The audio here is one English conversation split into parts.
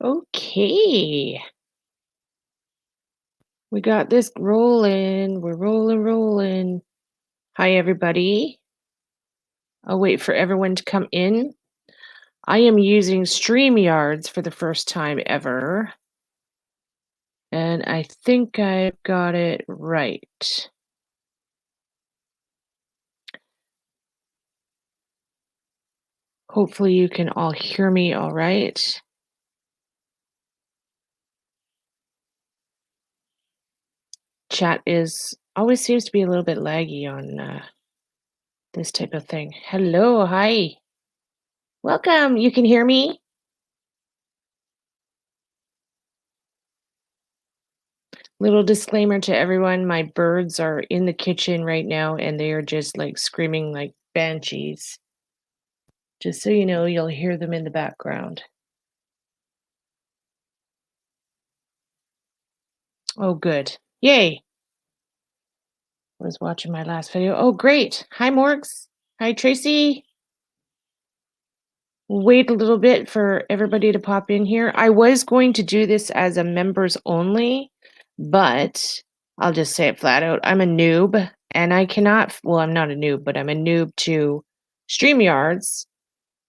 Okay. We got this rolling. We're rolling. Hi, everybody. I'll wait for everyone to come in. I am using StreamYards for the first time ever. And I think I've got it right. Hopefully you can all hear me all right. Chat is always seems to be a little bit laggy on this type of thing. Hello, hi. Welcome. You can hear me? Little disclaimer to everyone, my birds are in the kitchen right now and they are just like screaming like banshees. Just so you know, you'll hear them in the background. Oh, good. Yay. I was watching my last video. Oh, great. Hi, Morgs. Hi, Tracy. Wait a little bit for everybody to pop in here. I was going to do this as a members only, but I'll just say it flat out. I'm a noob and I cannot, well, I'm not a noob, but I'm a noob to StreamYards.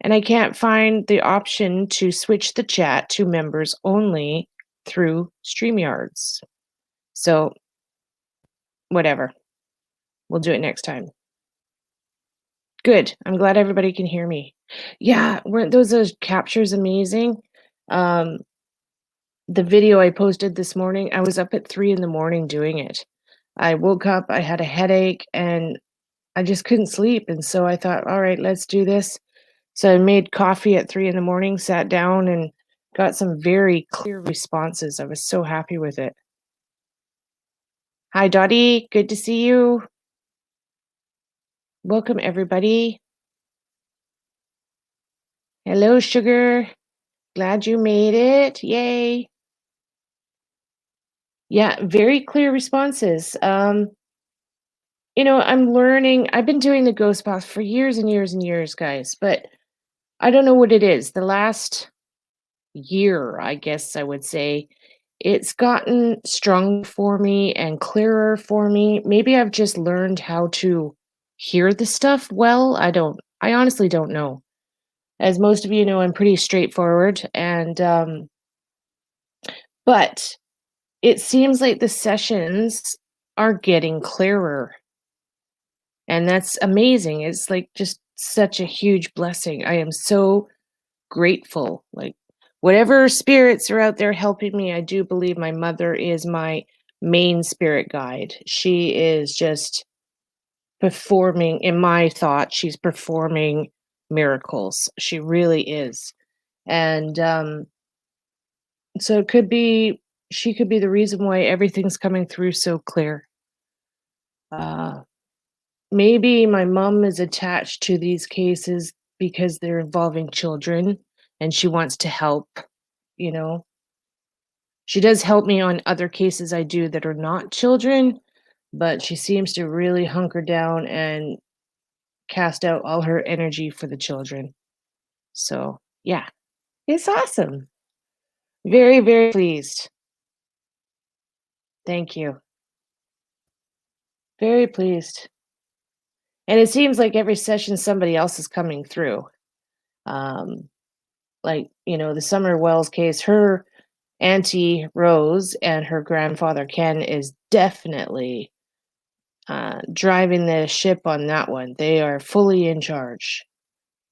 And I can't find the option to switch the chat to members only through StreamYards. So, whatever. We'll do it next time. Good. I'm glad everybody can hear me. Yeah, weren't those captures amazing? The video I posted this morning, I was up at 3 in the morning doing it. I woke up, I had a headache, and I just couldn't sleep. And so I thought, all right, let's do this. So I made coffee at 3 in the morning, sat down, and got some very clear responses. I was so happy with it. Hi, Dottie. Good to see you. Welcome, everybody. Hello, Sugar. Glad you made it. Yay. Yeah, very clear responses. I'm learning. I've been doing the ghost path for years and years and years, guys, but I don't know what it is. The last year, I guess I would say, it's gotten strong for me and clearer for me. Maybe I've just learned how to hear the stuff well. I honestly don't know. As most of you know, I'm pretty straightforward but it seems like the sessions are getting clearer. And that's amazing. It's like just such a huge blessing. I am so grateful. Like whatever spirits are out there helping me, I do believe my mother is my main spirit guide. She is just performing, in my thought, she's performing miracles. She really is. And so she could be the reason why everything's coming through so clear. Maybe my mom is attached to these cases because they're involving children and she wants to help, you know. She does help me on other cases I do that are not children, but she seems to really hunker down and cast out all her energy for the children. So, yeah, it's awesome. Very, very pleased. Thank you. Very pleased. And it seems like every session somebody else is coming through. Like, the Summer Wells case, her Auntie Rose and her grandfather Ken is definitely driving the ship on that one. They are fully in charge.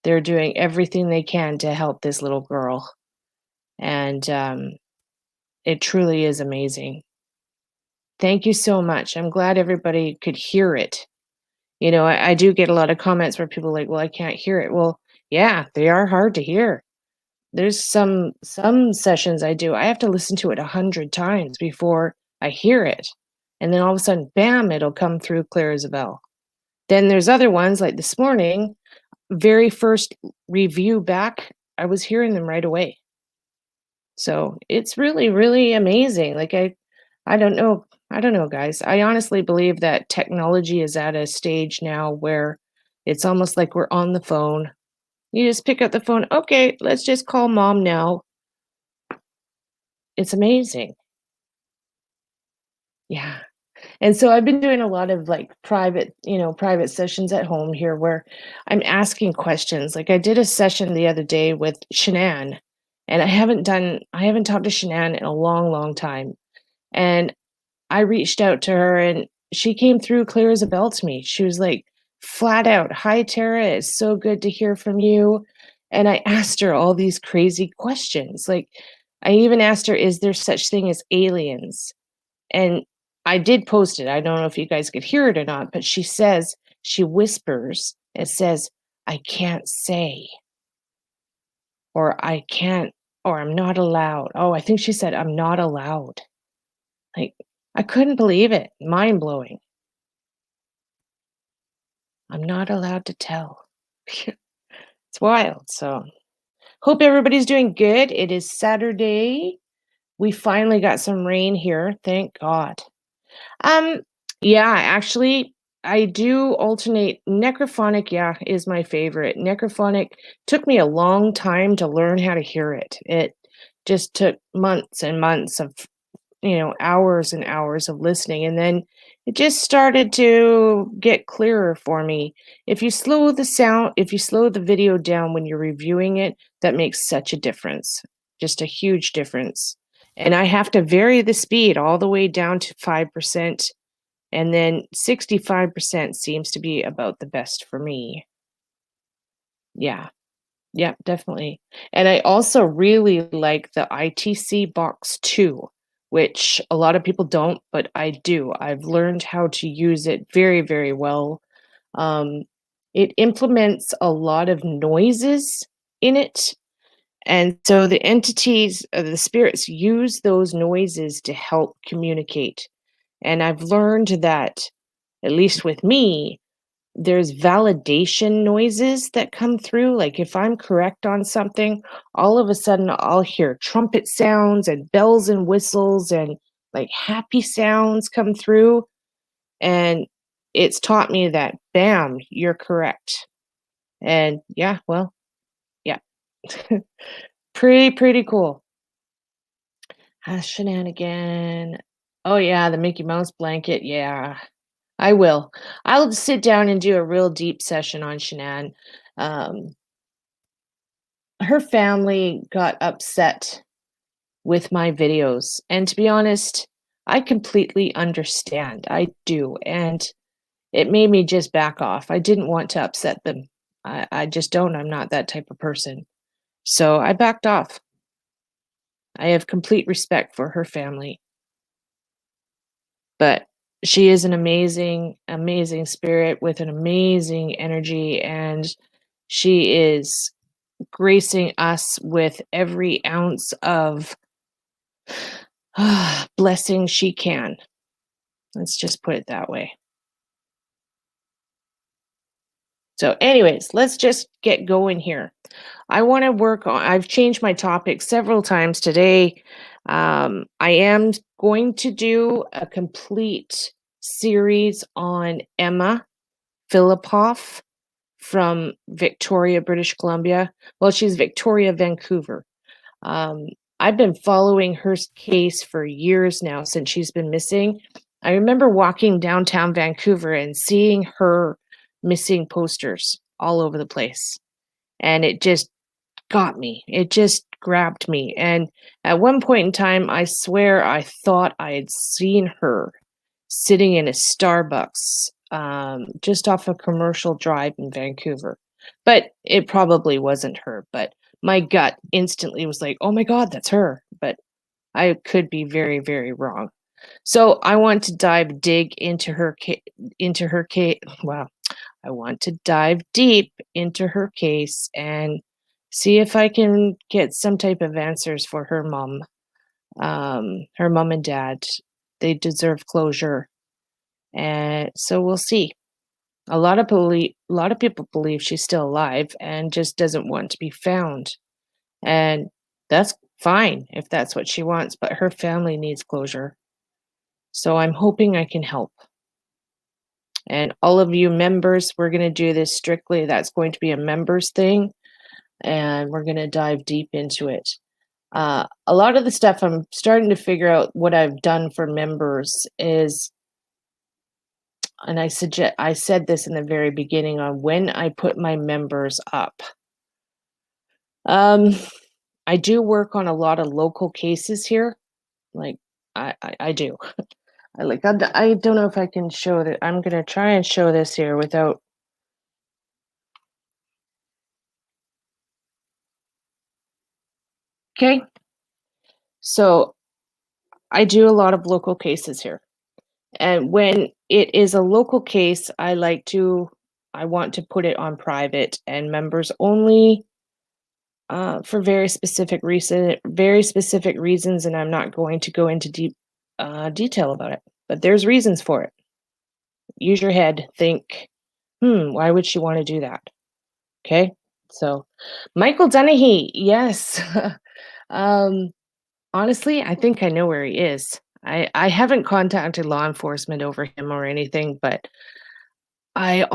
They're doing everything they can to help this little girl. And it truly is amazing. Thank you so much. I'm glad everybody could hear it. I do get a lot of comments where people are like, well, I can't hear it. Well, yeah, they are hard to hear. There's some sessions I do, I have to listen to it 100 times before I hear it. And then all of a sudden, bam, it'll come through clear as a bell. Then there's other ones like this morning, very first review back, I was hearing them right away. So it's really, really amazing. Like I don't know, guys. I honestly believe that technology is at a stage now where it's almost like we're on the phone. You just pick up the phone. Okay, let's just call mom now. It's amazing. Yeah. And so I've been doing a lot of like private sessions at home here where I'm asking questions. Like I did a session the other day with Shanann, and I haven't talked to Shanann in a long, long time. And I reached out to her and she came through clear as a bell to me. She was like flat out, "Hi Tara, it's so good to hear from you." And I asked her all these crazy questions. Like I even asked her, "Is there such thing as aliens?" And I did post it. I don't know if you guys could hear it or not, but she whispers, it says, "I can't say," or "I can't," or "I'm not allowed." Oh, I think she said, "I'm not allowed." Like, I couldn't believe it. Mind blowing. I'm not allowed to tell. It's wild. So, hope everybody's doing good. It is Saturday. We finally got some rain here. Thank God. Um, yeah, actually, I do alternate. Necrophonic, yeah, is my favorite. Necrophonic took me a long time to learn how to hear it. It just took months and months of, hours and hours of listening. And then it just started to get clearer for me. If you slow the video down when you're reviewing it, that makes such a difference. Just a huge difference. And I have to vary the speed all the way down to 5%. And then 65% seems to be about the best for me. Yeah. Yeah, definitely. And I also really like the ITC Box 2, which a lot of people don't, but I do. I've learned how to use it very, very well. Um, it implements a lot of noises in it. And so the entities, the spirits use those noises to help communicate. And I've learned that, at least with me, there's validation noises that come through. Like if I'm correct on something, all of a sudden I'll hear trumpet sounds and bells and whistles and like happy sounds come through. And it's taught me that, bam, you're correct. And yeah, well, yeah, pretty cool. Shenanigan. Oh yeah, the Mickey Mouse blanket. Yeah, I will. I'll sit down and do a real deep session on Shanann. Um, her family got upset with my videos, and to be honest, I completely understand. I do, and it made me just back off. I didn't want to upset them. I just don't. I'm not that type of person. So I backed off. I have complete respect for her family, but she is an amazing, amazing spirit with an amazing energy, and she is gracing us with every ounce of blessing she can. Let's just put it that way. So, anyways, let's just get going here. I want to work on, I've changed my topic several times today. I am going to do a complete series on Emma Philippoff from Victoria, British Columbia. Well, she's Victoria, Vancouver. Um, I've been following her case for years now since she's been missing. I remember walking downtown Vancouver and seeing her missing posters all over the place. And it just got me. It just grabbed me. And at one point in time, I swear I thought I had seen her sitting in a Starbucks just off a Commercial Drive in Vancouver. But it probably wasn't her. But my gut instantly was like, oh my God, that's her. But I could be very, very wrong. So I want to dig into her case. Wow. I want to dive deep into her case and see if I can get some type of answers for her mom and dad. They deserve closure, and so we'll see. A lot of people believe she's still alive and just doesn't want to be found, and that's fine if that's what she wants. But her family needs closure, so I'm hoping I can help. And all of you members, we're going to do this strictly. That's going to be a members thing, and we're going to dive deep into it. A lot of the stuff I'm starting to figure out what I've done for members is, and I said this in the very beginning on when I put my members up. Um, I do work on a lot of local cases here. Like I do. I don't know if I can show that. I'm gonna try and show this here without. Okay, so I do a lot of local cases here. And when it is a local case, I want to put it on private and members only, for very specific reasons, and I'm not going to go into deep detail about it. But there's reasons for it. Use your head, think, why would she want to do that? Okay, so Michael Dennehy, yes. um, Honestly, I think I know where he is. I haven't contacted law enforcement over him or anything, but I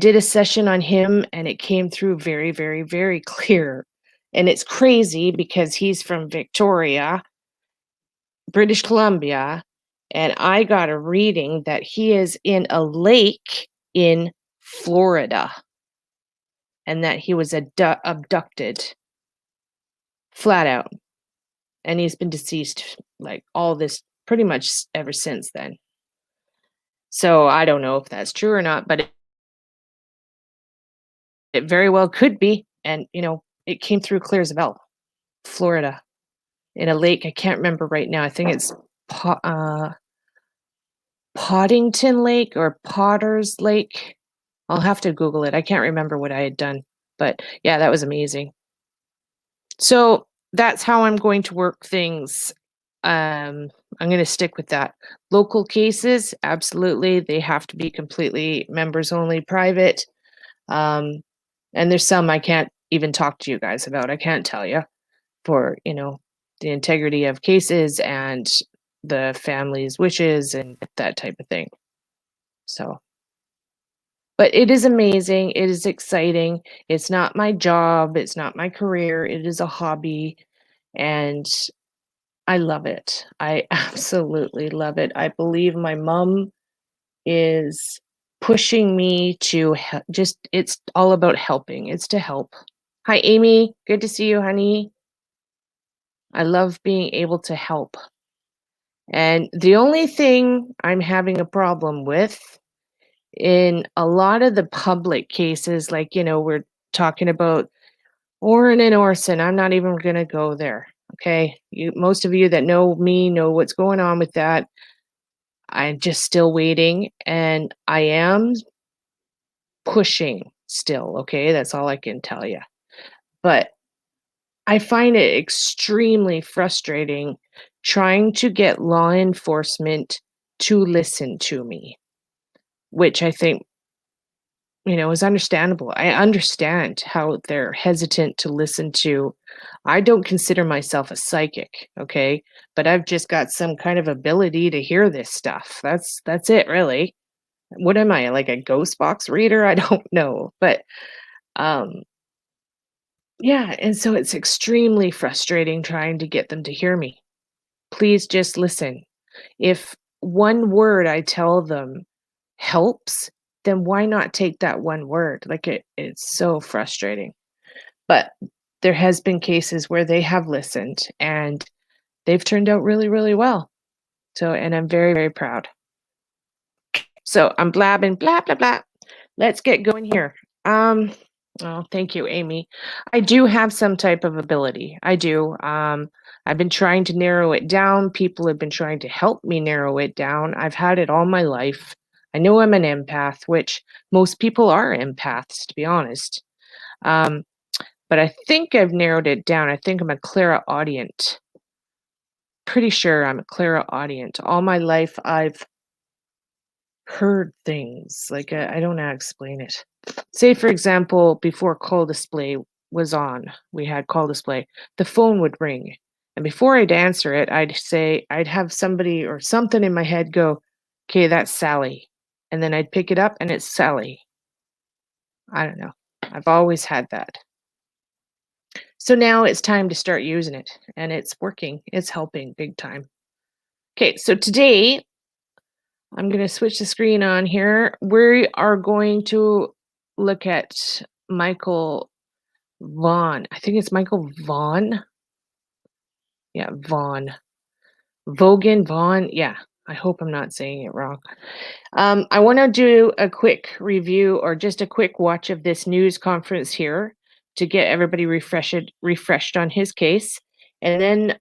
did a session on him and it came through very, very, very clear. And it's crazy because he's from Victoria, British Columbia, and I got a reading that he is in a lake in Florida and that he was abducted flat out. And he's been deceased like all this pretty much ever since then. So I don't know if that's true or not, but it very well could be. And, it came through clear as a bell. Florida, in a lake. I can't remember right now. I think it's Poddington Lake or Potter's Lake. I'll have to Google it. I can't remember what I had done. But yeah, that was amazing. So that's how I'm going to work things. I'm going to stick with that. Local cases, absolutely. They have to be completely members only private. And there's some I can't even talk to you guys about. I can't tell you for, the integrity of cases and the family's wishes and that type of thing. So, but it is amazing. It is exciting. It's not my job. It's not my career. It is a hobby. And I love it. I absolutely love it. I believe my mom is pushing me to it's all about helping. It's to help. Hi, Amy. Good to see you, honey. I love being able to help. And the only thing I'm having a problem with in a lot of the public cases, like, we're talking about Orrin and Orson, I'm not even going to go there. Okay. Most of you that know me know what's going on with that. I'm just still waiting and I am pushing still. Okay. That's all I can tell you. But I find it extremely frustrating trying to get law enforcement to listen to me, which I think, is understandable. I understand how they're hesitant to listen to. I don't consider myself a psychic, okay? But I've just got some kind of ability to hear this stuff. That's it, really. What am I, like a ghost box reader? I don't know. But um yeah, and so it's extremely frustrating trying to get them to hear me. Please just listen. If one word I tell them helps, then why not take that one word? Like it's so frustrating. But there has been cases where they have listened and they've turned out really, really well. So, and I'm very, very proud. So I'm blabbing, blah, blah, blah. Let's get going here. Oh, thank you, Amy. I do have some type of ability. I do. I've been trying to narrow it down. People have been trying to help me narrow it down. I've had it all my life. I know I'm an empath, which most people are empaths, to be honest. Um, but I think I've narrowed it down. I think I'm a clairaudient. Pretty sure I'm a clairaudient. All my life, I've heard things. Like, I don't know how to explain it. Say, for example, before call display was on, we had call display, the phone would ring. And before I'd answer it, I'd have somebody or something in my head go, okay, that's Sally. And then I'd pick it up and it's Sally. I don't know. I've always had that. So now it's time to start using it, and it's working. It's helping big time. Okay, so today I'm going to switch the screen on here. We are going to look at Michael Vaughan. I think it's Michael Vaughan. Yeah, Vaughan. Vaughan. Yeah, I hope I'm not saying it wrong. I want to do a quick review or just a quick watch of this news conference here to get everybody refreshed on his case. And then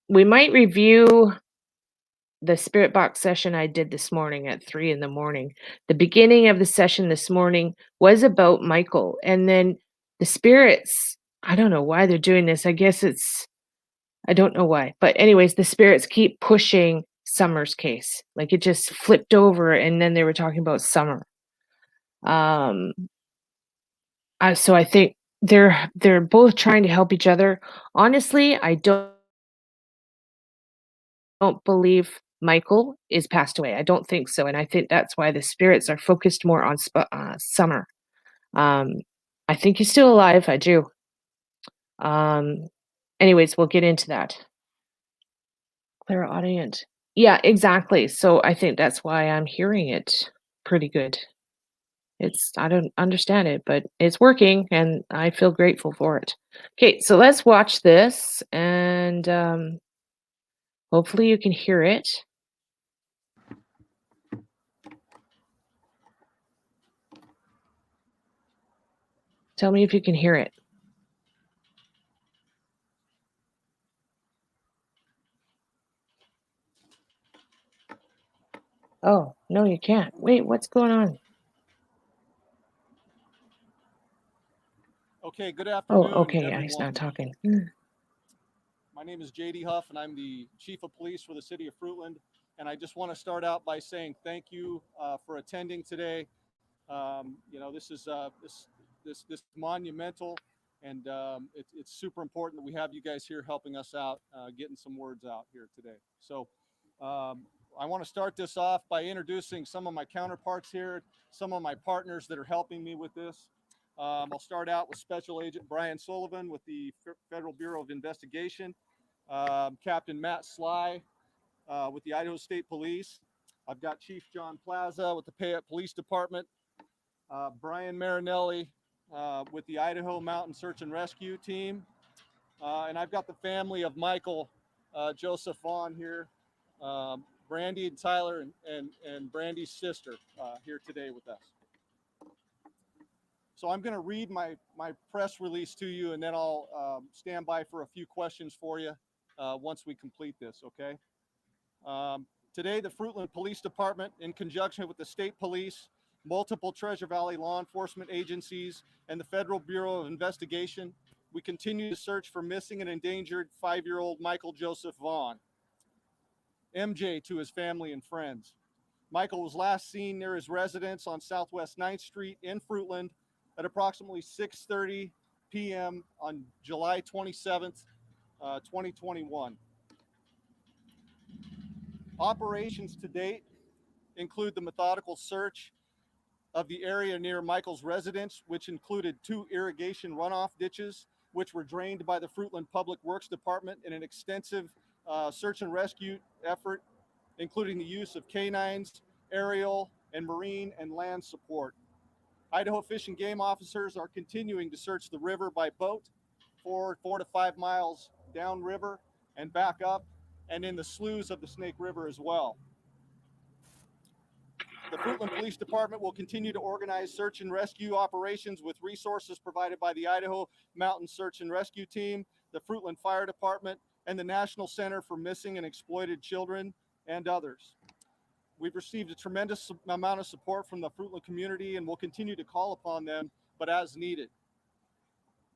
we might review the spirit box session I did this morning at 3 in the morning. The beginning of the session this morning was about Michael. And then the spirits, I don't know why they're doing this. I don't know why. But, anyways, the spirits keep pushing Summer's case. Like it just flipped over and then they were talking about Summer. Um, so I think they're both trying to help each other. Honestly, I don't believe Michael is passed away. I don't think so, and I think that's why the spirits are focused more on Summer. Um, I think he's still alive. I do. Um, anyways, we'll get into that. Clairaudient. Yeah, exactly. So I think that's why I'm hearing it pretty good. I don't understand it, but it's working, and I feel grateful for it. Okay, so let's watch this, and hopefully you can hear it. Tell me if you can hear it. Oh, no, you can't. Wait, what's going on? Okay, good Oh, afternoon, okay, yeah, he's not everyone. talking. My name is JD Huff, and I'm the Chief of Police for the City of Fruitland. And I just want to start out by saying thank you for attending today. This is this monumental, and it's super important that we have you guys here helping us out, getting some words out here today. So um, I want to start this off by introducing some of my counterparts here, some of my partners that are helping me with this. I'll start out with Special Agent Brian Sullivan with the Federal Bureau of Investigation, Captain Matt Sly with the Idaho State Police. I've got Chief John Plaza with the Payette Police Department, Brian Marinelli with the Idaho Mountain Search and Rescue Team, and I've got the family of Michael Joseph Vaughan here, Brandy and Tyler and Brandy's sister here today with us. So I'm going to read my press release to you, and then I'll stand by for a few questions for you once we complete this, okay? Today, the Fruitland Police Department, in conjunction with the state police, multiple Treasure Valley law enforcement agencies, and the Federal Bureau of Investigation, we continue to search for missing and endangered 5-year-old Michael Joseph Vaughan, MJ to his family and friends. Michael was last seen near his residence on Southwest 9th Street in Fruitland at approximately 6:30 p.m. on July 27th, 2021. Operations to date include the methodical search of the area near Michael's residence, which included 2 irrigation runoff ditches, which were drained by the Fruitland Public Works Department in an extensive search and rescue effort, including the use of canines, aerial, and marine and land support. Idaho Fish and Game officers are continuing to search the river by boat for 4 to 5 miles downriver and back up, and in the sloughs of the Snake River as well. The Fruitland Police Department will continue to organize search and rescue operations with resources provided by the Idaho Mountain Search and Rescue Team, the Fruitland Fire Department, and the National Center for Missing and Exploited Children, and others. We've received a tremendous amount of support from the Fruitland community and will continue to call upon them, but as needed.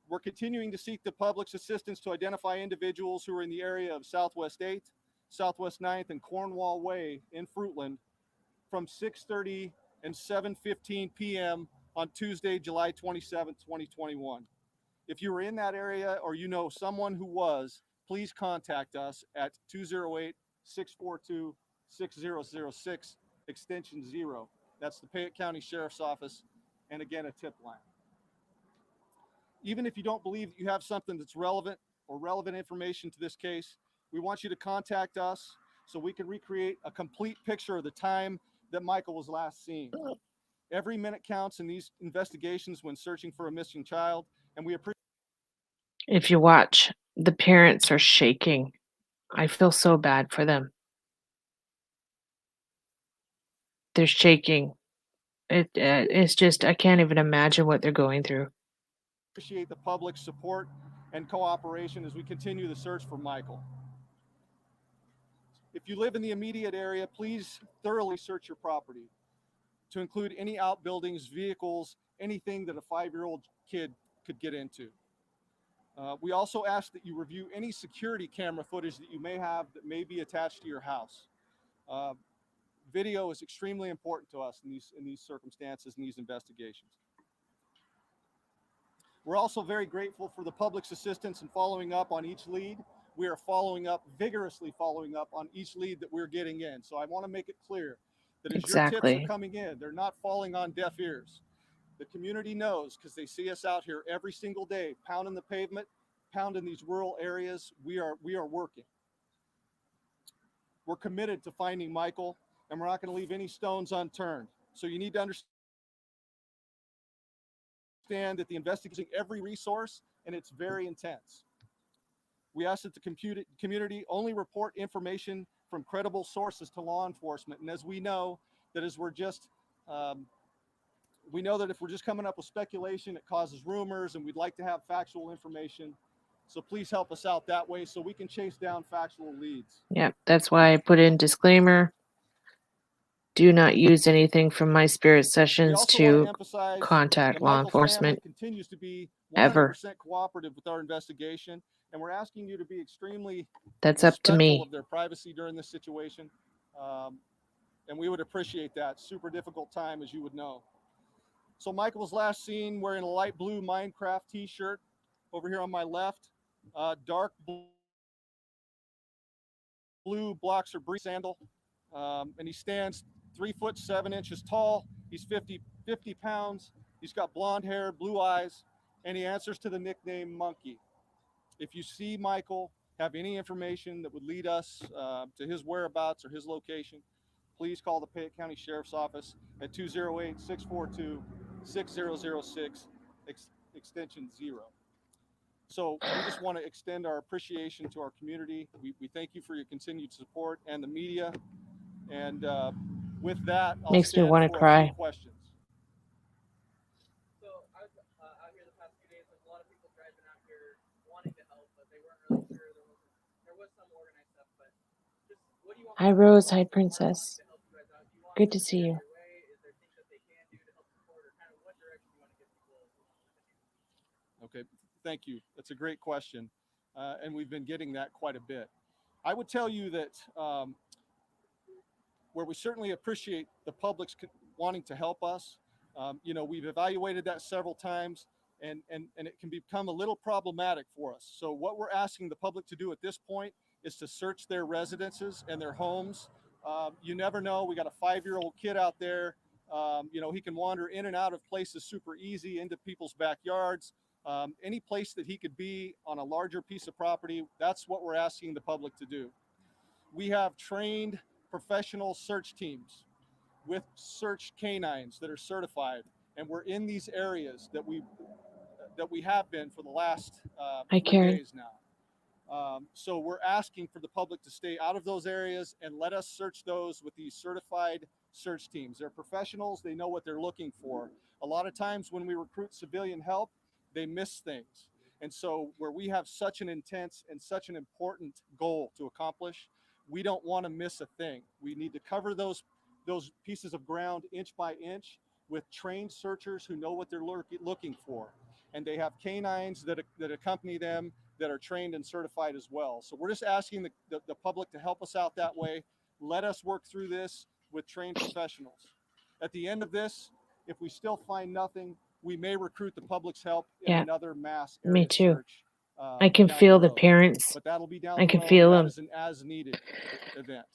We're continuing to seek the public's assistance to identify individuals who are in the area of Southwest 8th, Southwest 9th, and Cornwall Way in Fruitland from 6:30 and 7:15 p.m. on Tuesday, July 27th, 2021. If you were in that area or you know someone who was, please contact us at 208-642-6006, extension 0. That's the Payette County Sheriff's Office, and again, a tip line. Even if you don't believe that you have something that's relevant or relevant information to this case, we want you to contact us so we can recreate a complete picture of the time that Michael was last seen. Every minute counts in these investigations when searching for a missing child, and we appreciate. If you watch, the parents are shaking. I feel so bad for them. They're shaking. It's just I can't even imagine what they're going through. Appreciate the public's support and cooperation as we continue the search for Michael. If you live in the immediate area, please thoroughly search your property to include any outbuildings, vehicles, anything that a 5-year-old kid could get into. We also ask that you review any security camera footage that you may have that may be attached to your house. Video is extremely important to us in these circumstances and these investigations. We're also very grateful for the public's assistance in following up on each lead. We are vigorously following up on each lead that we're getting in. So I want to make it clear that as your tips are coming in, they're not falling on deaf ears. The community knows because they see us out here every single day, pounding the pavement, pounding these rural areas. We are working. We're committed to finding Michael, and we're not going to leave any stones unturned. So you need to understand that the investigation is every resource, and it's very intense. We ask that the community only report information from credible sources to law enforcement. And as we know that if we're just coming up with speculation, it causes rumors, and we'd like to have factual information. So please help us out that way so we can chase down factual leads. Yeah, that's why I put in disclaimer. Do not use anything from my spirit sessions to contact law enforcement. Continues to be 100% ever cooperative with our investigation, and we're asking you to be extremely that's up to me of their privacy during this situation, and we would appreciate that. Super difficult time, as you would know. So Michael was last seen wearing a light blue Minecraft t-shirt over here on my left, dark blue Boxer brief sandal, and he stands 3'7" tall. He's 50 pounds. He's got blonde hair, blue eyes, and he answers to the nickname Monkey. If you see Michael, have any information that would lead us to his whereabouts or his location, please call the Payette County Sheriff's Office at 208-642-6006, extension 0. So we just want to extend our appreciation to our community. We thank you for your continued support and the media. And with that, I'll makes me stand want to for cry. a few questions. So I was out here the past few days. There's a lot of people driving out here wanting to help, but they weren't really sure. There was some organized stuff, but just what do you want? Hi, Rose. Hi, Princess. Good to see you. Is there things that they can do to help support, or kind of what direction you want to get people? Okay, thank you. That's a great question, and we've been getting that quite a bit. I would tell you that where we certainly appreciate the public's wanting to help us, we've evaluated that several times, and it can become a little problematic for us. So what we're asking the public to do at this point is to search their residences and their homes. You never know. We got a 5-year-old kid out there. He can wander in and out of places super easy, into people's backyards. Any place that he could be on a larger piece of property, that's what we're asking the public to do. We have trained professional search teams with search canines that are certified, and we're in these areas that we have been for the last 3 days now. So we're asking for the public to stay out of those areas and let us search those with these certified search teams. They're professionals. They know what they're looking for. A lot of times when we recruit civilian help, they miss things. And so where we have such an intense and such an important goal to accomplish, we don't want to miss a thing. We need to cover those pieces of ground inch by inch with trained searchers who know what they're looking for. And they have canines that accompany them that are trained and certified as well. So we're just asking the public to help us out that way. Let us work through this with trained professionals. At the end of this, if we still find nothing, we may recruit the public's help in another mass area me too. search. I can feel the parents. But that'll be down I the can road. feel That them. is an as-needed event.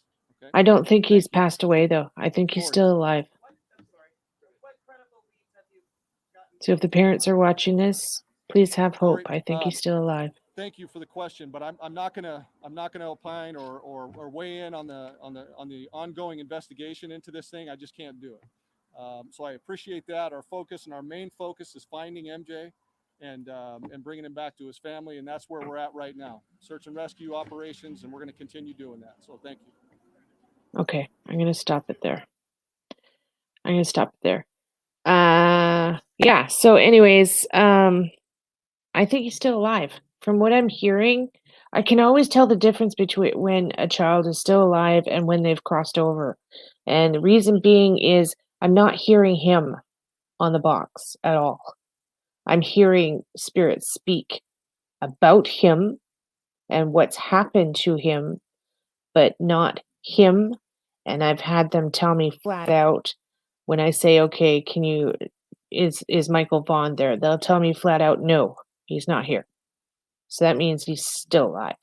Okay? I don't think he's passed away, though. I think he's still alive. So if the parents are watching this, Please have All hope. right. I think he's still alive. Thank you for the question, but I'm not gonna opine or weigh in on the ongoing investigation into this thing. I just can't do it. So I appreciate that. Our focus and our main focus is finding MJ and bringing him back to his family, and that's where we're at right now. Search and rescue operations, and we're going to continue doing that. So thank you. Okay, I'm gonna stop it there. Yeah. So, anyways, I think he's still alive. From what I'm hearing, I can always tell the difference between when a child is still alive and when they've crossed over. And the reason being is I'm not hearing him on the box at all. I'm hearing spirits speak about him and what's happened to him, but not him. And I've had them tell me flat out when I say, okay, is Michael Vaughan there? They'll tell me flat out, no, he's not here. So that means he's still alive.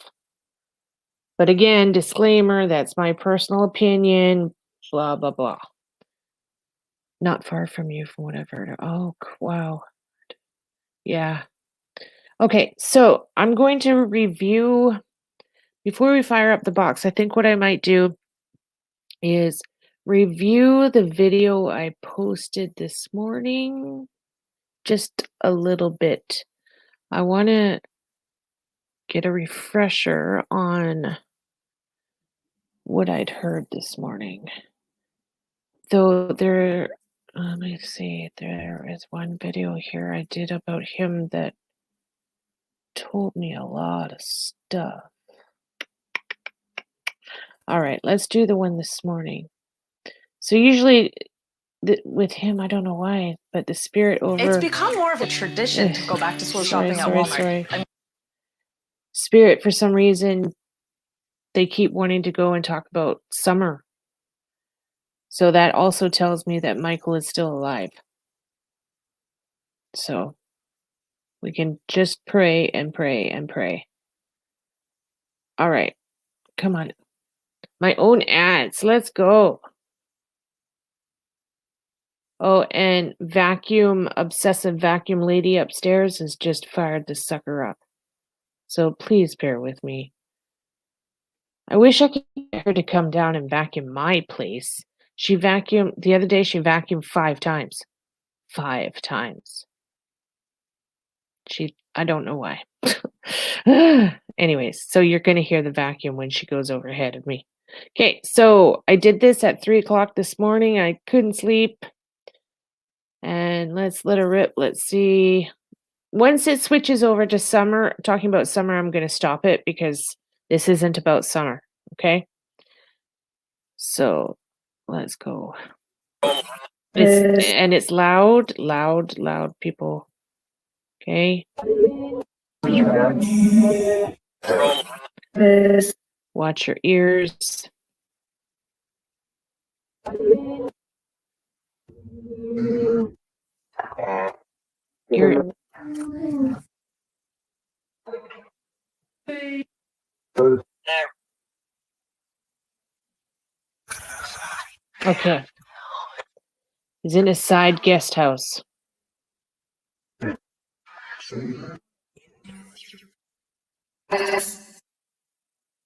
But again, disclaimer, that's my personal opinion, blah, blah, blah. Not far from you from what I've heard. Oh, wow. Yeah. Okay, so I'm going to review, before we fire up the box, I think what I might do is review the video I posted this morning just a little bit. I want to get a refresher on what I'd heard this morning. Though let me see, there is one video here I did about him that told me a lot of stuff. All right, let's do the one this morning. So usually with him, I don't know why, but the spirit over... It's become more of a tradition to go back to school shopping at Walmart. Spirit, for some reason, they keep wanting to go and talk about summer. So that also tells me that Michael is still alive. So we can just pray and pray and pray. All right, come on. My own ads, let's go. Oh, and obsessive vacuum lady upstairs has just fired the sucker up. So please bear with me. I wish I could get her to come down and vacuum my place. The other day she vacuumed 5 times. 5 times. I don't know why. Anyways, so you're going to hear the vacuum when she goes overhead of me. Okay, so I did this at 3 o'clock this morning. I couldn't sleep. And let's let her rip. Let's see. Once it switches over to summer, talking about summer, I'm going to stop it because this isn't about summer. Okay? So let's go. It's loud, people. Okay? Watch your ears. Okay. He's in a side guest house.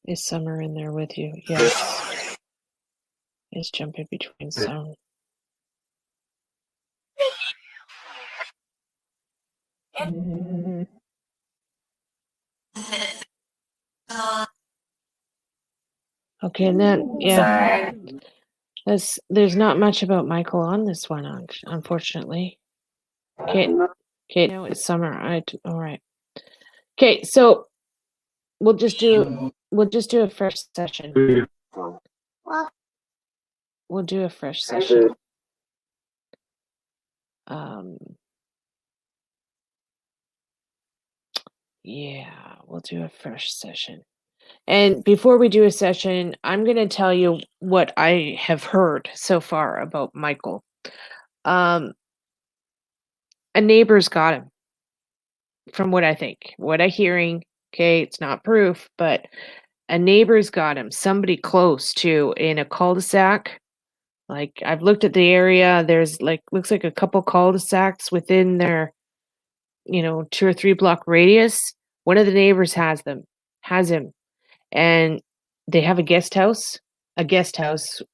Is Summer in there with you? Yes. He's jumping between some. Okay, and then, yeah. There's not much about Michael on this one, unfortunately. Okay, now it's Summer. All right. Okay, so we'll just do a fresh session. We'll do a fresh session. Yeah, we'll do a fresh session. And before we do a session, I'm going to tell you what I have heard so far about Michael. A neighbor's got him, from what I think. What I'm hearing, okay, it's not proof, but a neighbor's got him. Somebody close to, in a cul-de-sac. Like, I've looked at the area. There's looks like a couple cul-de-sacs within their 2 or 3 block radius, one of the neighbors has him, and they have a guest house,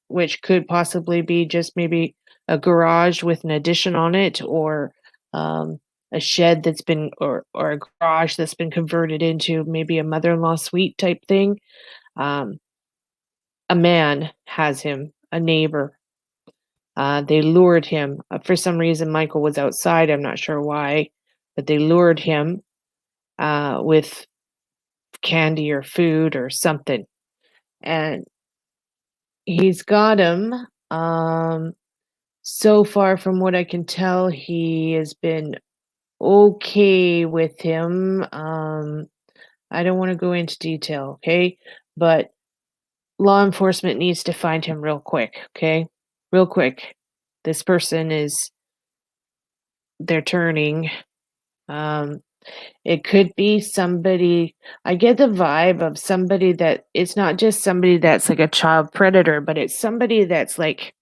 which could possibly be just maybe a garage with an addition on it, or um, a shed that's been, or a garage that's been converted into maybe a mother-in-law suite type thing. Um, a man has him, a neighbor. They lured him. For some reason, Michael was outside. I'm not sure why, but they lured him with candy or food or something. And he's got him. So far, from what I can tell, he has been okay with him. I don't want to go into detail, okay? But law enforcement needs to find him real quick, okay? Real quick. This person they're turning. It could be somebody. I get the vibe of somebody that it's not just somebody that's like a child predator, but it's somebody that's like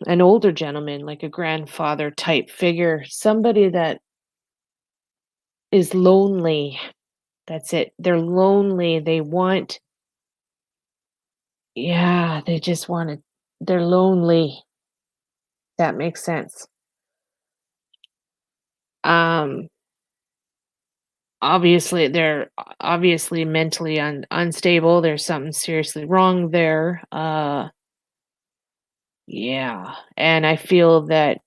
an older gentleman, like a grandfather type figure, somebody that is lonely. That's it. They're lonely. They just want to, they're lonely. That makes sense. Um, Obviously, they're obviously mentally unstable. There's something seriously wrong there. Yeah. And I feel that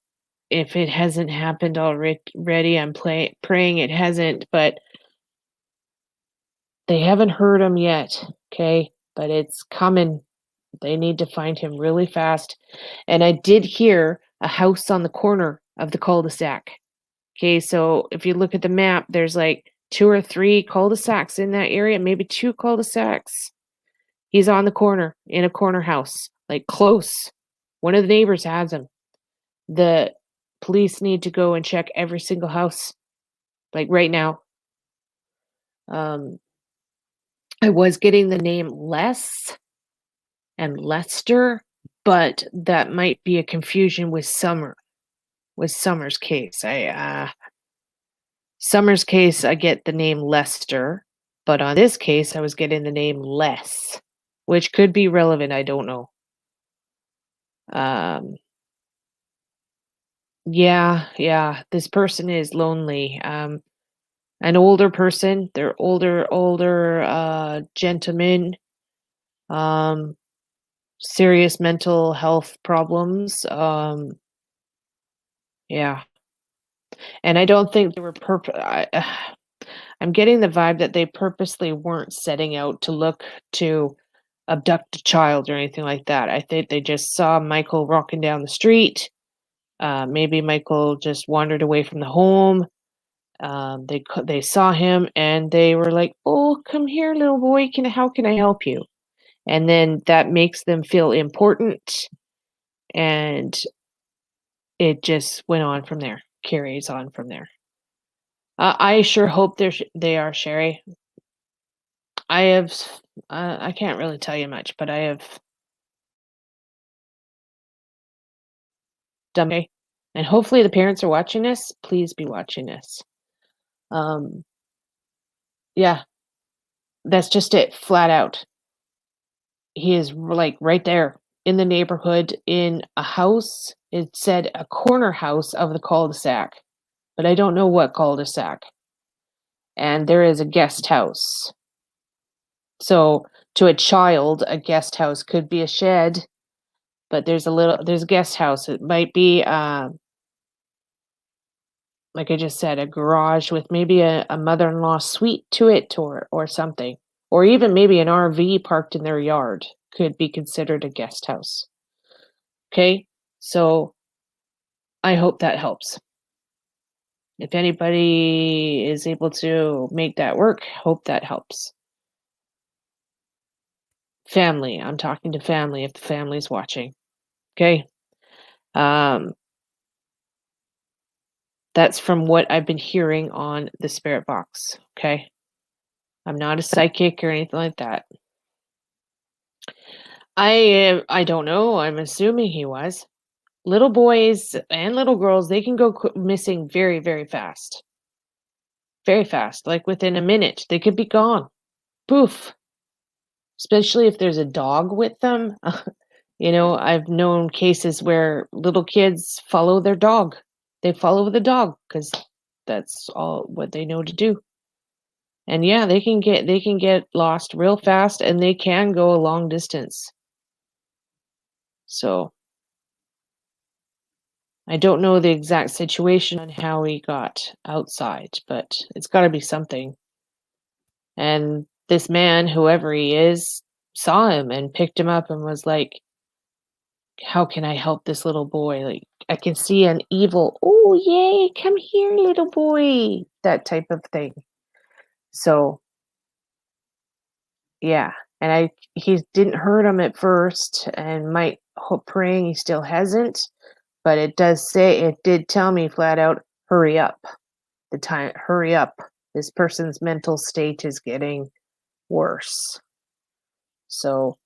if it hasn't happened already, I'm praying it hasn't, but they haven't heard him yet, okay? But it's coming. They need to find him really fast. And I did hear a house on the corner of the cul-de-sac. Okay, so if you look at the map, there's like 2 or 3 cul-de-sacs in that area, maybe 2 cul-de-sacs. He's on the corner, in a corner house, like close. One of the neighbors has him. The police need to go and check every single house, like right now. Um, I was getting the name Les and Lester, but that might be a confusion with Summer's case. Summer's case, I get the name Lester, but on this case, I was getting the name Les, which could be relevant. I don't know. Um, yeah, this person is lonely. An older person. They're older gentlemen. Um, Serious mental health problems. Yeah. And I don't think they were I'm getting the vibe that they purposely weren't setting out to look to abduct a child or anything like that. I think they just saw Michael walking down the street. Maybe Michael just wandered away from the home. They saw him and they were like, "Oh, come here, little boy. How can I help you?" And then that makes them feel important, and it just went on from there. Carries on from there. I sure hope they are, Sherry. I have. I can't really tell you much, but I have done. Okay, and hopefully the parents are watching this. Please be watching this. Yeah, that's just it. Flat out. He is like right there in the neighborhood in a house. It said a corner house of the cul-de-sac, but I don't know what cul-de-sac. And there is a guest house. So to a child, a guest house could be a shed, but there's a guest house. It might be like I just said, a garage with maybe a mother-in-law suite to it, or something. Or even maybe an RV parked in their yard could be considered a guest house. Okay? So I hope that helps. If anybody is able to make that work, hope that helps. Family. I'm talking to family if the family's watching. Okay? That's from what I've been hearing on the spirit box. Okay? I'm not a psychic or anything like that. I don't know. I'm assuming he was. little boys and little girls, they can go missing very, very fast. Very fast. Like within a minute, they could be gone. Poof. Especially if there's a dog with them. I've known cases where little kids follow their dog. They follow the dog because that's all what they know to do. And yeah, they can get lost real fast, and they can go a long distance. So I don't know the exact situation on how he got outside, but it's got to be something. And this man, whoever he is, saw him and picked him up and was like, how can I help this little boy? Like, I can see an evil, oh, yay, come here, little boy, that type of thing. So, yeah. And he didn't hurt him at first, and might hope praying he still hasn't. But it did tell me flat out, hurry up. Hurry up. This person's mental state is getting worse. So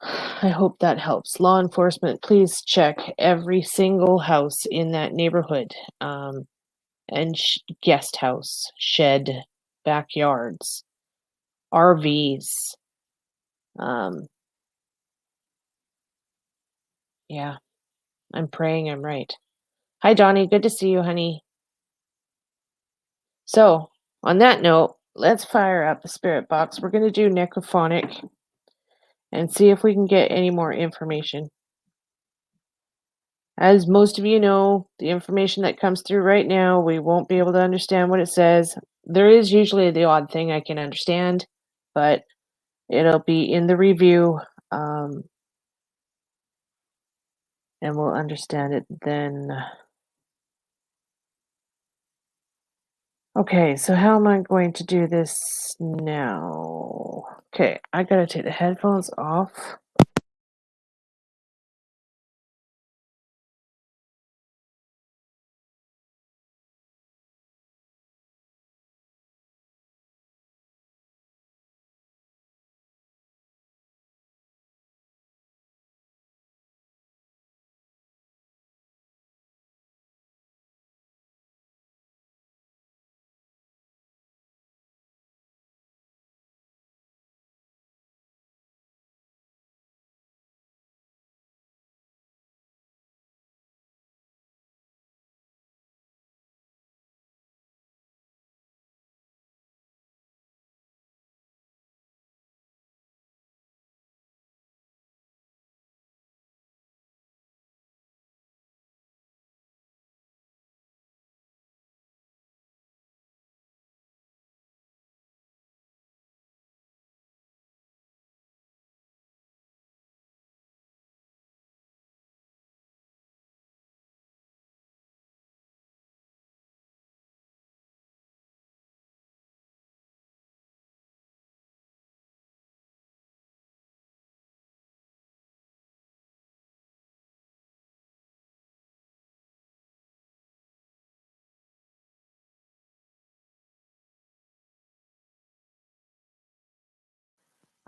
I hope that helps. Law enforcement, please check every single house in that neighborhood, and guest house, shed, backyards, RVs. Yeah, I'm praying I'm right. Hi, Donnie. Good to see you, honey. So, on that note, let's fire up the spirit box. We're going to do necrophonic and see if we can get any more information. As most of you know, the information that comes through right now, we won't be able to understand what it says. There is usually the odd thing I can understand, but it'll be in the review, and we'll understand it then. Okay, so how am I going to do this now? Okay, I gotta take the headphones off.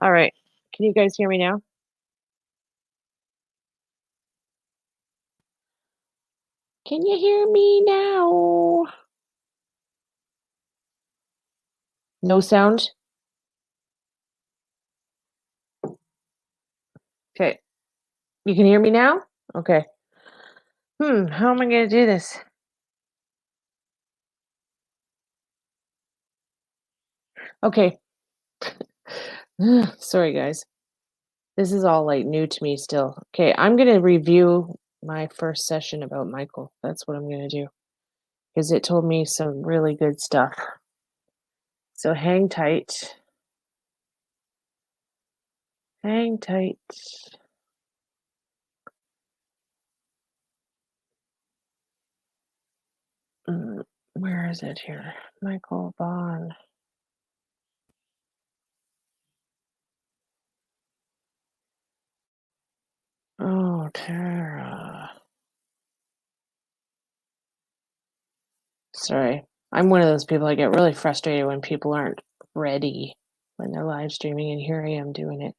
All right, can you guys hear me now? Can you hear me now? No sound? Okay. You can hear me now? Okay. How am I going to do this? Okay. Sorry, guys. This is all like new to me still. Okay, I'm going to review my first session about Michael. That's what I'm going to do. Because it told me some really good stuff. So hang tight. Hang tight. Where is it here? Michael Vaughan. Oh, Tara. Sorry. I'm one of those people I get really frustrated when people aren't ready when they're live streaming, and here I am doing it.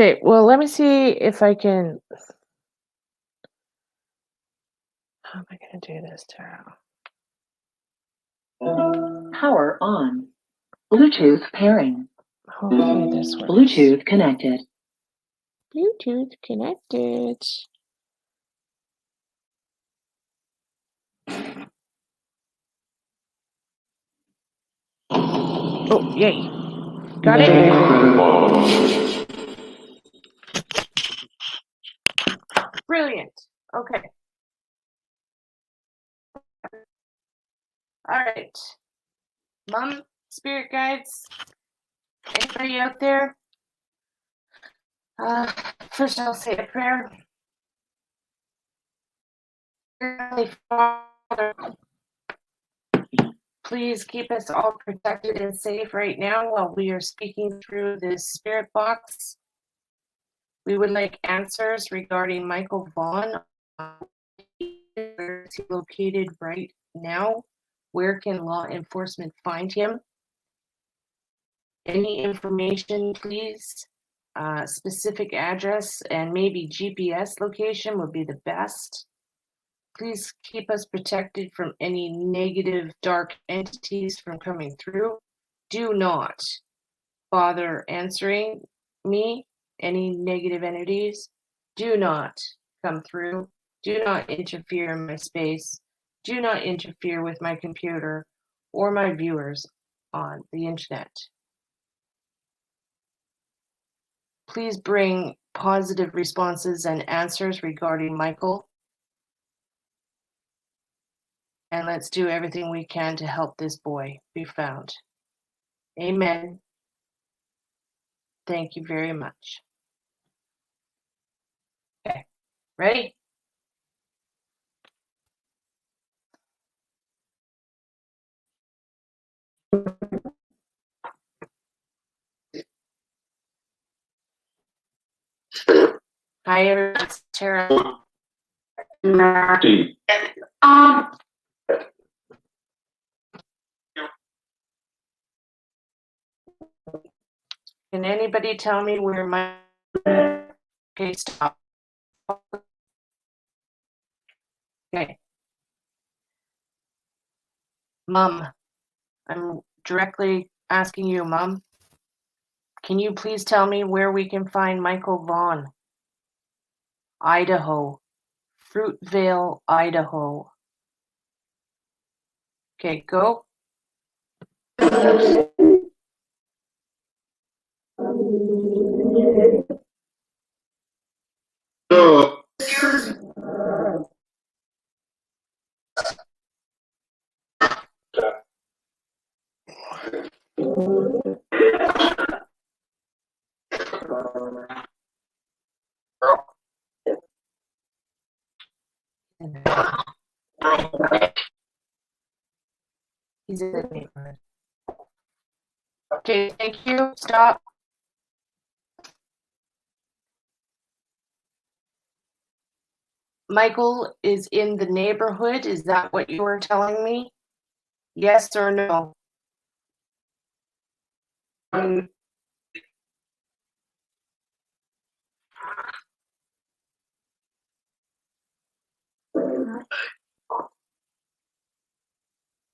Okay, well, let me see if I can. How am I going to do this, Tara? Power on. Bluetooth pairing. Hopefully this works. Bluetooth connected. Bluetooth connected. Oh, yay. Got it? Brilliant. Okay. All right. Mom, spirit guides, anybody out there? First I'll say a prayer. Heavenly Father, please keep us all protected and safe right now while we are speaking through this spirit box. We would like answers regarding Michael Vaughan. Where is he located right now? Where can law enforcement find him? Any information, please. Specific address and maybe GPS location would be the best. Please keep us protected from any negative dark entities from coming through. Do not bother answering me, any negative entities. Do not come through. Do not interfere in my space. Do not interfere with my computer or my viewers on the internet. Please bring positive responses and answers regarding Michael. And let's do everything we can to help this boy be found. Amen. Thank you very much. Okay, ready? Hi, everyone. It's Tara. Can anybody tell me where my... Okay, stop. Okay. Mom, I'm directly asking you, Mom. Can you please tell me where we can find Michael Vaughan? Idaho. Fruitvale, Idaho. Okay, go. He's in the neighborhood. Okay, thank you. Stop. Michael is in the neighborhood. Is that what you were telling me? Yes or no?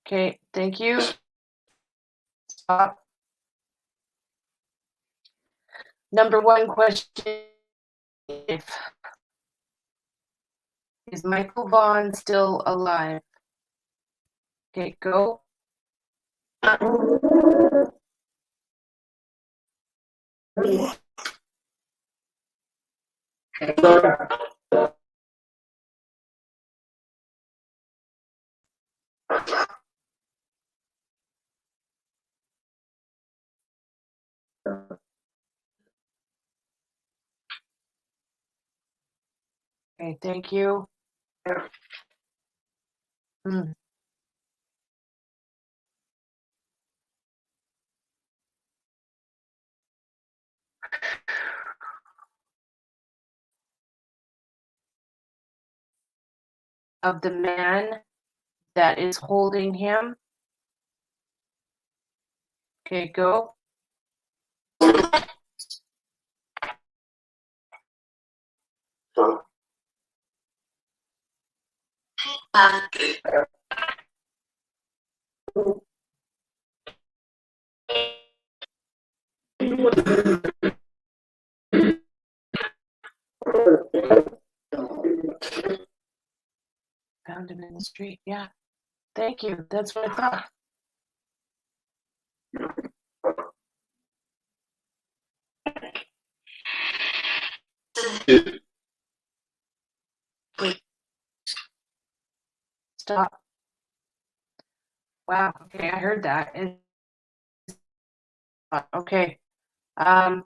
Okay, thank you. Stop. Number one question, is Michael Vaughan still alive? Okay, go. Okay, thank you. Of the man that is holding him. Okay, go. Found him in the street. Yeah. Thank you. That's what I thought. Wait. Stop. Wow. Okay, I heard that. Okay. How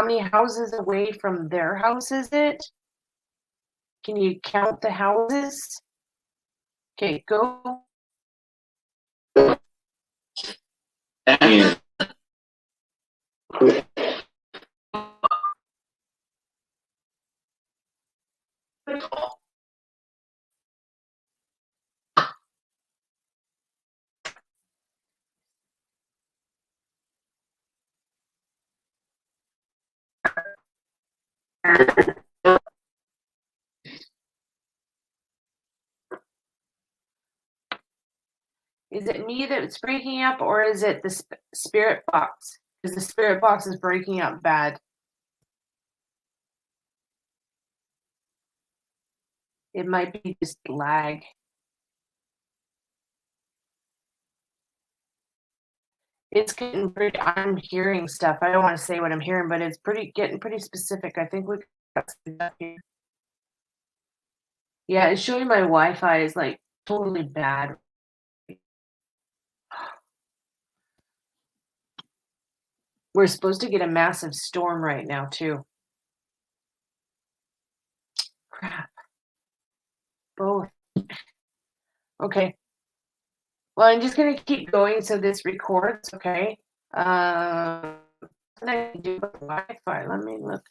many houses away from their house is it? Can you count the houses? Okay, go. Is it me that's breaking up, or is it the spirit box? Because the spirit box is breaking up bad. It might be just lag. It's getting pretty. I'm hearing stuff. I don't want to say what I'm hearing, but it's getting pretty specific. I think we got stuff here. Yeah, it's showing my Wi-Fi is like totally bad. We're supposed to get a massive storm right now too. Crap. Both. Okay. Well, I'm just gonna keep going so this records. Okay. What I can do with Wi-Fi? Let me look.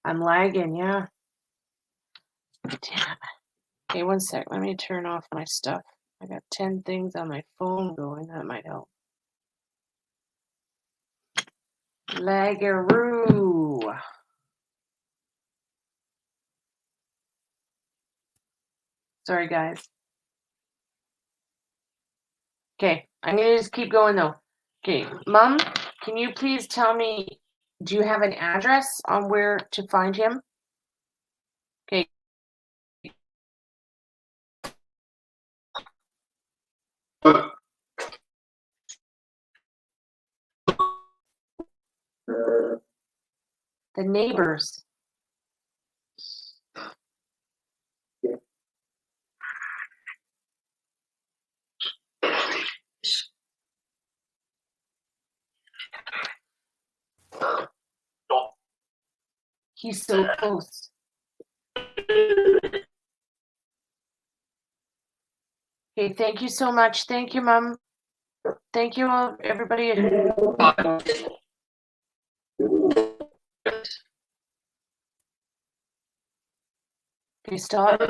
I'm lagging. Yeah. Damn. Okay, one sec. Let me turn off my stuff. I got 10 things on my phone going. That might help. Lagaroo. Sorry, guys. Okay, I'm gonna just keep going though. Okay, Mom, can you please tell me, do you have an address on where to find him? Okay. The neighbors. He's so close. Okay, thank you so much. Thank you, Mom. Thank you all, everybody. Okay, stop.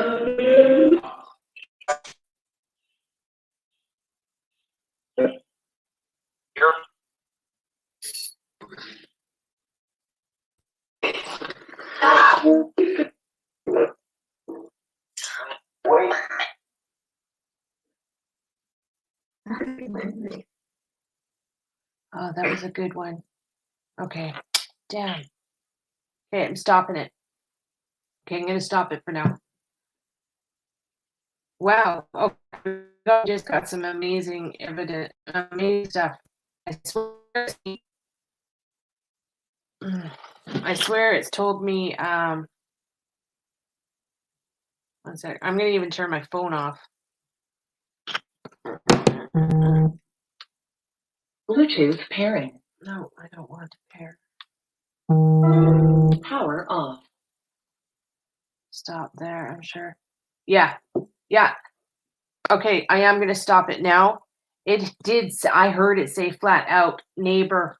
Oh, that was a good one. Okay, damn. Okay, I'm stopping it. Okay, I'm gonna stop it for now. Wow. Oh, I just got some amazing evidence, amazing stuff. I swear it's told me, one sec. I'm gonna even turn my phone off. Bluetooth pairing. No, I don't want to pair. Power off. Stop there, I'm sure. Yeah. Okay, I am gonna stop it now. It did, I heard it say flat out neighbor.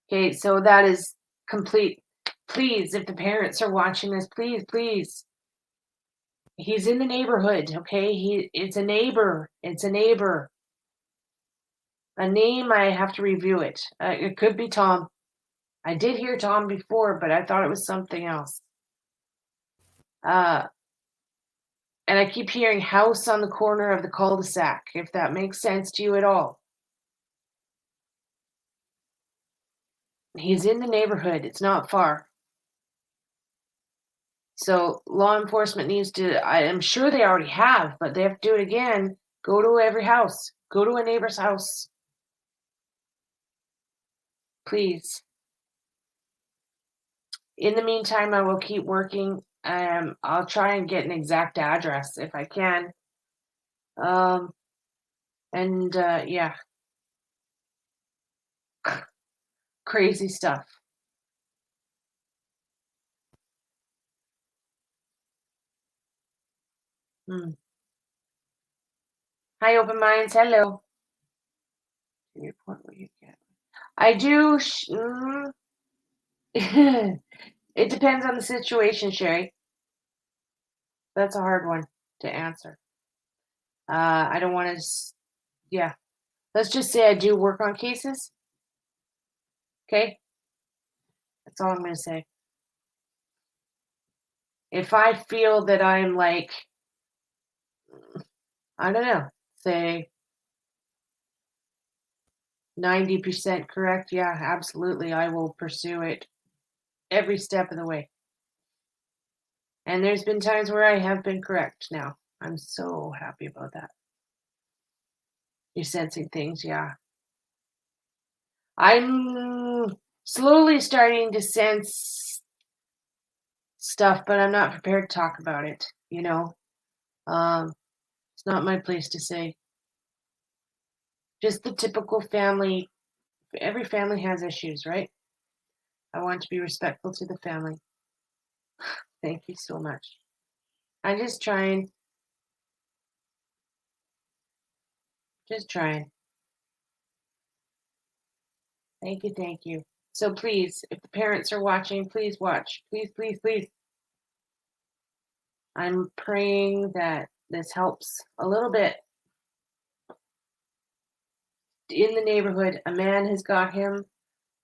Okay, so that is complete. Please, if the parents are watching this, please. He's in the neighborhood, okay? It's a neighbor. It's a neighbor. A name, I have to review it. It could be Tom. I did hear Tom before, but I thought it was something else. And I keep hearing house on the corner of the cul-de-sac, if that makes sense to you at all. He's in the neighborhood. It's not far. So law enforcement needs to, I am sure they already have, but they have to do it again. Go to every house. Go to a neighbor's house. Please. In the meantime, I will keep working. I'll try and get an exact address if I can. Yeah. Crazy stuff. Hi, Open Minds. Hello. Report what you get. I do. It depends on the situation, Sherry. That's a hard one to answer. I don't want to. Yeah. Let's just say I do work on cases. Okay. That's all I'm going to say. If I feel that I'm like, I don't know, say 90% correct, yeah, absolutely, I will pursue it every step of the way. And there's been times where I have been correct now. I'm so happy about that. You're sensing things, yeah. I'm slowly starting to sense stuff, but I'm not prepared to talk about it, you know. It's not my place to say. Just the typical family. Every family has issues, right? I want to be respectful to the family. Thank you so much. I'm just trying. Just trying. Thank you, thank you. So please, if the parents are watching, please watch. Please, please, please. I'm praying that this helps a little bit. In the neighborhood, a man has got him.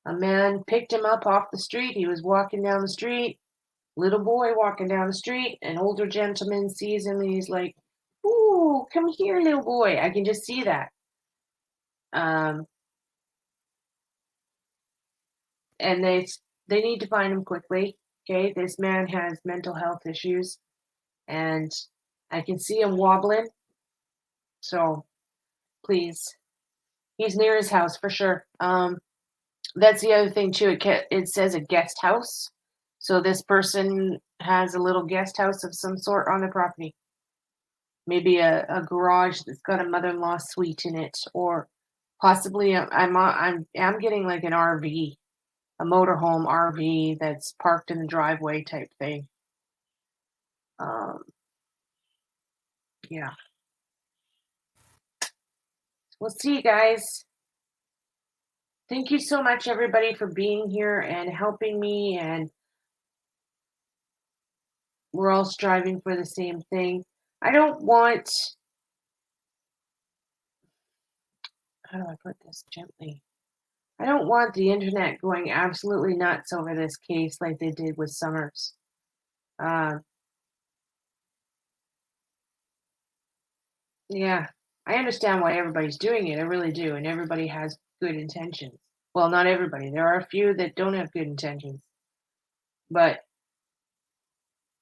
A man picked him up off the street. He was walking down the street. Little boy walking down the street. An older gentleman sees him and he's like, "Ooh, come here, little boy." I can just see that. And they need to find him quickly. Okay, this man has mental health issues, and I can see him wobbling. So, please, he's near his house for sure. That's the other thing too. It says a guest house, so this person has a little guest house of some sort on the property. Maybe a garage that's got a mother-in-law suite in it, or possibly I'm getting like an RV, a motorhome RV that's parked in the driveway type thing. Yeah. We'll see you guys. Thank you so much, everybody, for being here and helping me. And we're all striving for the same thing. I don't want. How do I put this gently? I don't want the internet going absolutely nuts over this case like they did with Summers. Yeah, I understand why everybody's doing it. I really do. And everybody has good intentions. Well, not everybody. There are a few that don't have good intentions. But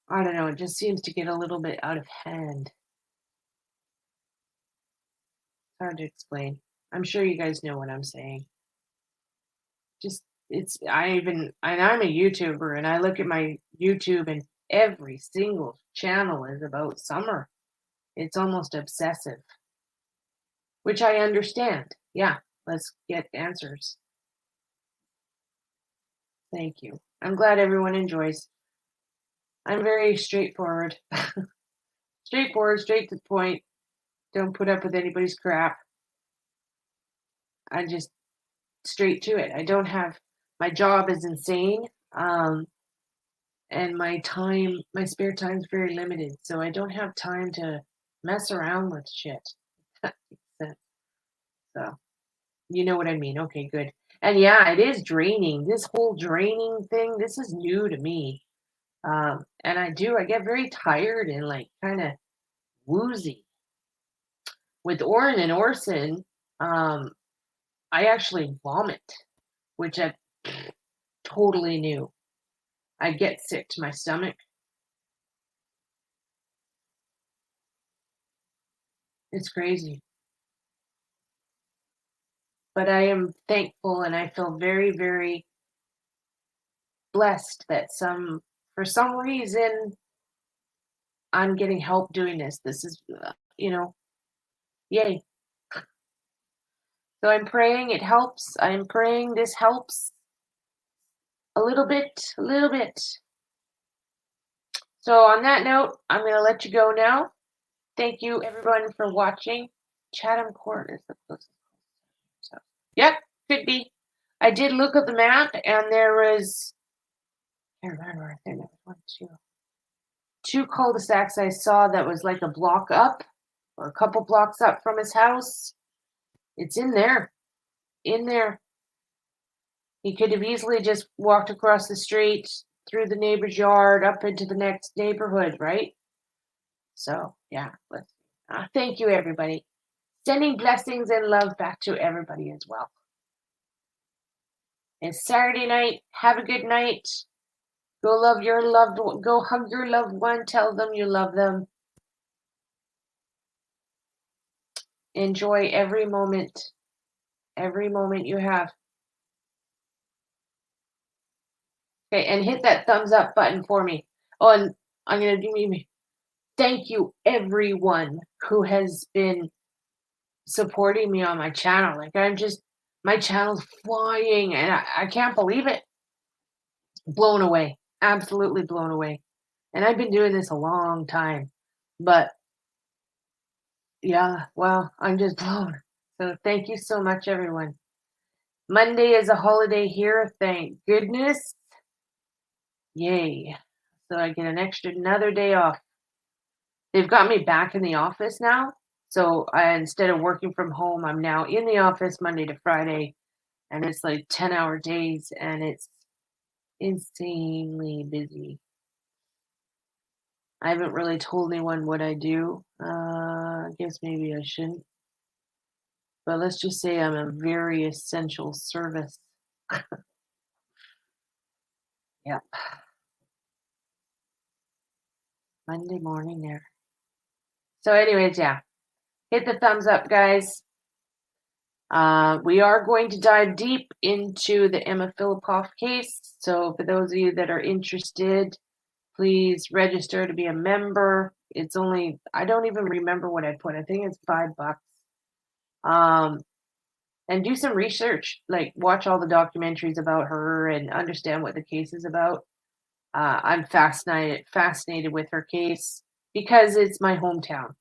I don't know. It just seems to get a little bit out of hand. It's hard to explain. I'm sure you guys know what I'm saying. I'm a YouTuber and I look at my YouTube and every single channel is about Summer. It's almost obsessive. Which I understand. Yeah, let's get answers. Thank you. I'm glad everyone enjoys. I'm very straightforward. Straightforward, straight to the point. Don't put up with anybody's crap. I just straight to it. I don't have, my job is insane. And my spare time is very limited. So I don't have time to mess around with shit. So, you know what I mean. Okay, good. And yeah, it is draining. This whole draining thing, this is new to me. And I get very tired and like kind of woozy. With Orin and Orson, I actually vomit, which I totally new. I get sick to my stomach. It's crazy. But I am thankful and I feel very, very blessed that for some reason, I'm getting help doing this. This is, yay. So I'm praying it helps. I'm praying this helps a little bit, a little bit. So on that note, I'm going to let you go now. Thank you everyone for watching. Chatham Court is the closest. So, yep, could be. I did look at the map and there was, I can't remember, I think there was two cul-de-sacs I saw that was like a block up or a couple blocks up from his house. It's in there. In there. He could have easily just walked across the street, through the neighbor's yard, up into the next neighborhood, right? So, yeah. Thank you, everybody. Sending blessings and love back to everybody as well. It's Saturday night. Have a good night. Go love your loved one. Go hug your loved one. Tell them you love them. Enjoy every moment you have. Okay, and hit that thumbs up button for me. Oh, and I'm going to do me. Thank you, everyone who has been supporting me on my channel. Like, my channel's flying, and I can't believe it. Blown away. Absolutely blown away. And I've been doing this a long time. But, yeah, well, I'm just blown. So thank you so much, everyone. Monday is a holiday here, thank goodness. Yay. So I get another day off. They've got me back in the office now. So instead of working from home, I'm now in the office Monday to Friday. And it's like 10-hour days and it's insanely busy. I haven't really told anyone what I do. I guess maybe I shouldn't. But let's just say I'm a very essential service. Yep. Monday morning there. So anyways, yeah. Hit the thumbs up, guys. We are going to dive deep into the Emma Filipoff case. So for those of you that are interested, please register to be a member. It's only, I don't even remember what I put. I think it's $5. And do some research, like watch all the documentaries about her and understand what the case is about. I'm fascinated with her case because it's my hometown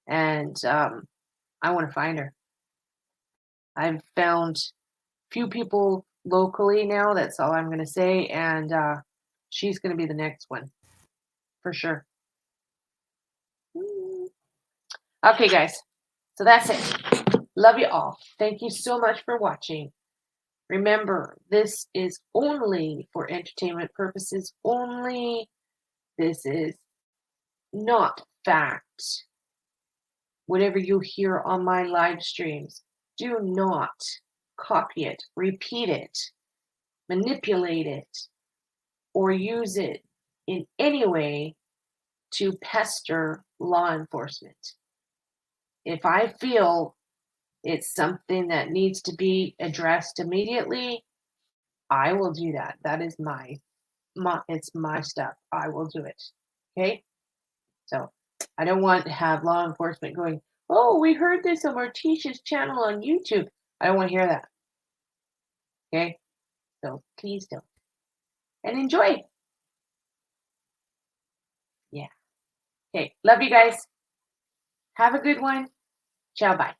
and I want to find her. I've found few people locally now, that's all I'm going to say, and she's going to be the next one for sure. Okay, guys, so that's it. Love you all. Thank you so much for watching. Remember, this is only for entertainment purposes only. This is not fact. Whatever you hear on my live streams, do not copy it, repeat it, manipulate it, or use it in any way to pester law enforcement. If I feel it's something that needs to be addressed immediately, I will do that. That is it's my stuff. I will do it. Okay? So I don't want to have law enforcement going, oh, we heard this on Morticia's channel on YouTube. I don't want to hear that. Okay? So please don't. And enjoy. Yeah. Okay. Love you guys. Have a good one. Ciao. Bye.